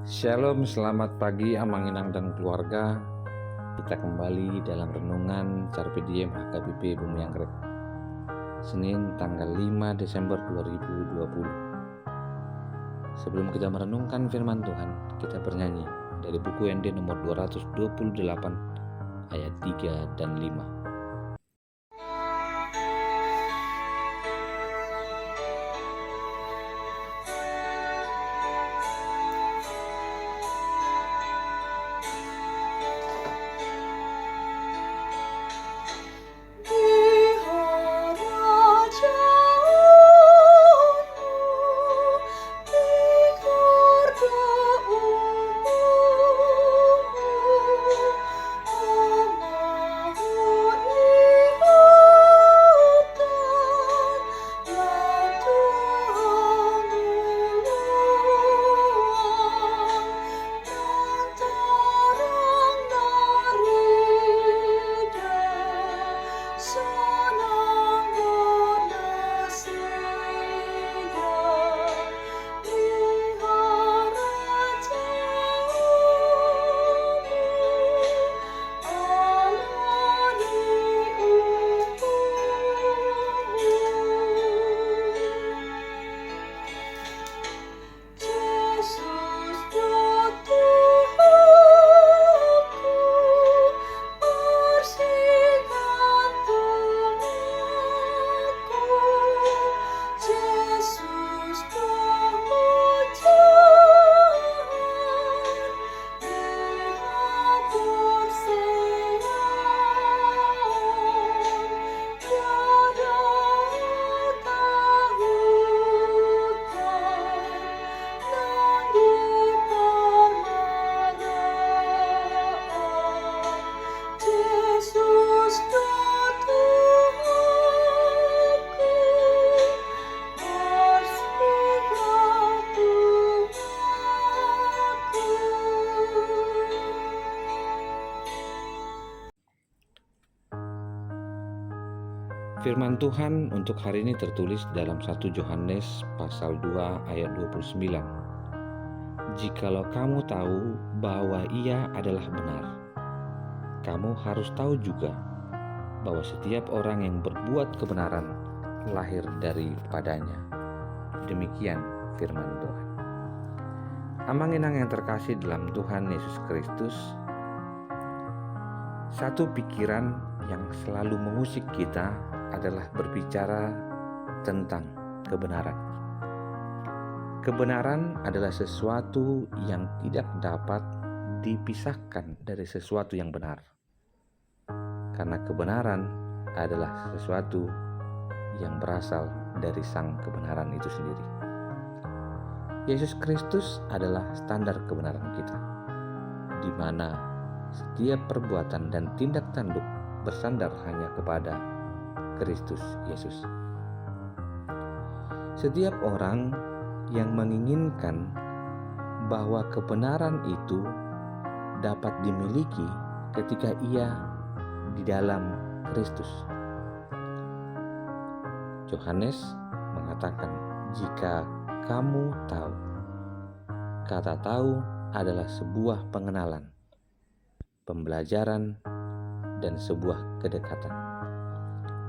Shalom, selamat pagi Amanginang dan keluarga. Kita kembali dalam renungan Carpe Diem HKBP Bumi Anggrek, Senin tanggal 5 Desember 2020. Sebelum kita merenungkan firman Tuhan, kita bernyanyi dari buku ND nomor 228 ayat 3 dan 5. Firman Tuhan untuk hari ini tertulis dalam 1 Yohanes pasal 2 ayat 29. Jikalau kamu tahu bahwa Ia adalah benar, kamu harus tahu juga bahwa setiap orang yang berbuat kebenaran lahir daripadanya. Demikian firman Tuhan. Amanginang yang terkasih dalam Tuhan Yesus Kristus, satu pikiran yang selalu mengusik kita adalah berbicara tentang kebenaran. Kebenaran adalah sesuatu yang tidak dapat dipisahkan dari sesuatu yang benar. Karena kebenaran adalah sesuatu yang berasal dari Sang kebenaran itu sendiri. Yesus Kristus adalah standar kebenaran kita, di mana setiap perbuatan dan tindak tanduk bersandar hanya kepada Kristus Yesus. Setiap orang yang menginginkan bahwa kebenaran itu dapat dimiliki ketika ia di dalam Kristus. Yohanes mengatakan, jika kamu tahu. Kata tahu adalah sebuah pengenalan, pembelajaran, dan sebuah kedekatan.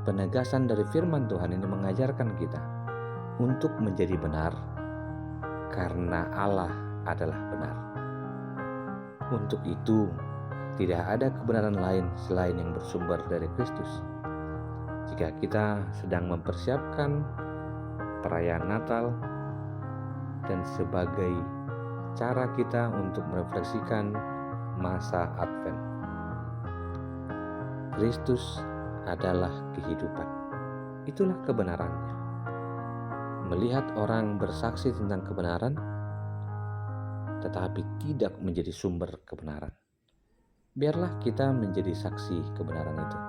Penegasan dari firman Tuhan ini mengajarkan kita untuk menjadi benar karena Allah adalah benar. Untuk itu, tidak ada kebenaran lain selain yang bersumber dari Kristus. Jika kita sedang mempersiapkan perayaan Natal dan sebagai cara kita untuk merefleksikan masa Advent, Kristus adalah kehidupan. Itulah kebenarannya. Melihat orang bersaksi tentang kebenaran, tetapi tidak menjadi sumber kebenaran. Biarlah kita menjadi saksi kebenaran itu.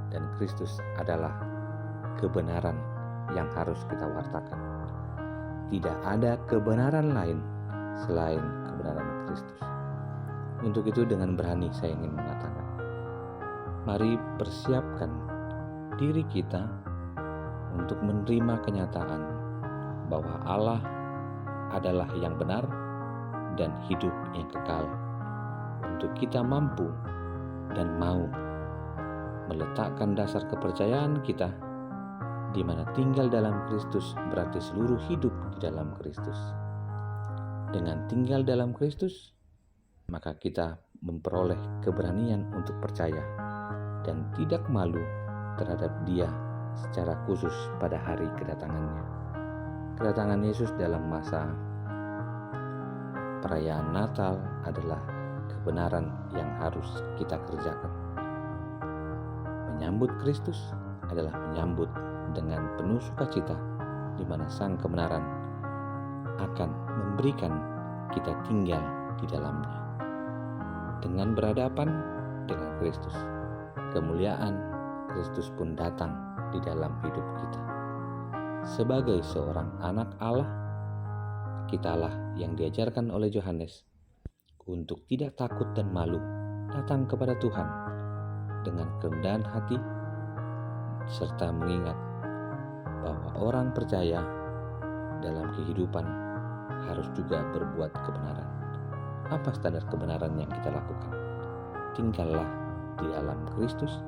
Dan Kristus adalah kebenaran yang harus kita wartakan. Tidak ada kebenaran lain selain kebenaran Kristus. Untuk itu dengan berani saya ingin mengatakan, mari persiapkan diri kita untuk menerima kenyataan bahwa Allah adalah yang benar dan hidup yang kekal, untuk kita mampu dan mau meletakkan dasar kepercayaan kita, di mana tinggal dalam Kristus berarti seluruh hidup di dalam Kristus. Dengan tinggal dalam Kristus, maka kita memperoleh keberanian untuk percaya dan tidak malu terhadap Dia secara khusus pada hari kedatangannya. Kedatangan Yesus dalam masa perayaan Natal adalah kebenaran yang harus kita kerjakan. Menyambut Kristus adalah menyambut dengan penuh sukacita, di mana Sang kebenaran akan memberikan kita tinggal di dalamnya. Dengan berhadapan dengan Kristus, kemuliaan Kristus pun datang di dalam hidup kita. Sebagai seorang anak Allah, kitalah yang diajarkan oleh Yohanes untuk tidak takut dan malu datang kepada Tuhan dengan kerendahan hati, serta mengingat bahwa orang percaya dalam kehidupan harus juga berbuat kebenaran. Apa standar kebenaran yang kita lakukan? Tinggallah di dalam Kristus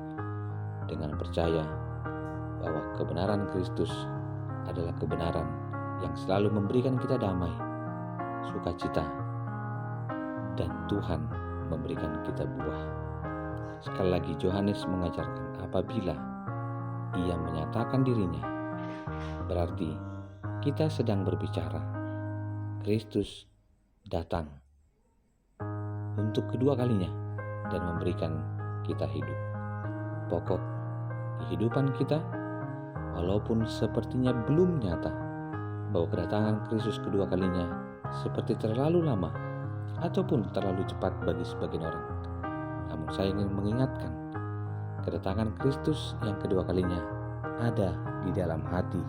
dengan percaya bahwa kebenaran Kristus adalah kebenaran yang selalu memberikan kita damai, sukacita, dan Tuhan memberikan kita buah. Sekali lagi Yohanes mengajarkan, apabila ia menyatakan dirinya, berarti kita sedang berbicara Kristus datang untuk kedua kalinya dan memberikan kita hidup. Pokok kehidupan kita, walaupun sepertinya belum nyata bahwa kedatangan Kristus kedua kalinya seperti terlalu lama ataupun terlalu cepat bagi sebagian orang, namun saya ingin mengingatkan, kedatangan Kristus yang kedua kalinya ada di dalam hati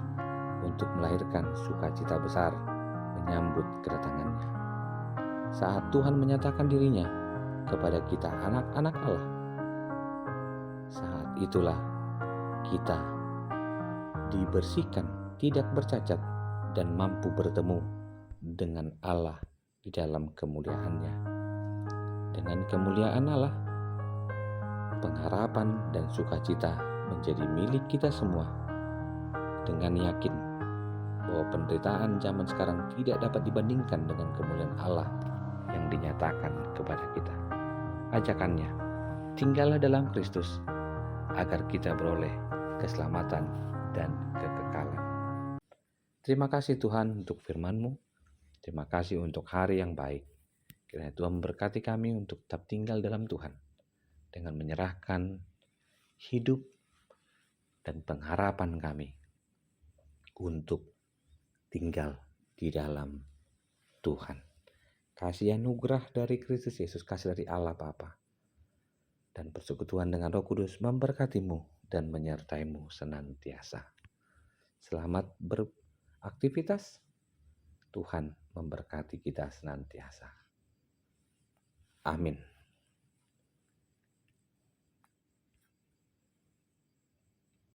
untuk melahirkan sukacita besar menyambut kedatangannya. Saat Tuhan menyatakan dirinya kepada kita anak-anak Allah, saat itulah kita dibersihkan, tidak bercacat, dan mampu bertemu dengan Allah di dalam kemuliaannya. Dengan kemuliaan Allah, pengharapan dan sukacita menjadi milik kita semua. Dengan yakin bahwa penderitaan zaman sekarang tidak dapat dibandingkan dengan kemuliaan Allah yang dinyatakan kepada kita. Ajakannya, tinggallah dalam Kristus agar kita beroleh keselamatan dan kekekalan. Terima kasih Tuhan untuk firman-Mu. Terima kasih untuk hari yang baik. Kiranya Tuhan memberkati kami untuk tetap tinggal dalam Tuhan dengan menyerahkan hidup dan pengharapan kami untuk tinggal di dalam Tuhan. Kasih anugerah dari Kristus Yesus, kasih dari Allah Bapa, dan persekutuan dengan Roh Kudus memberkatimu dan menyertaimu senantiasa. Selamat beraktivitas. Tuhan memberkati kita senantiasa. Amin.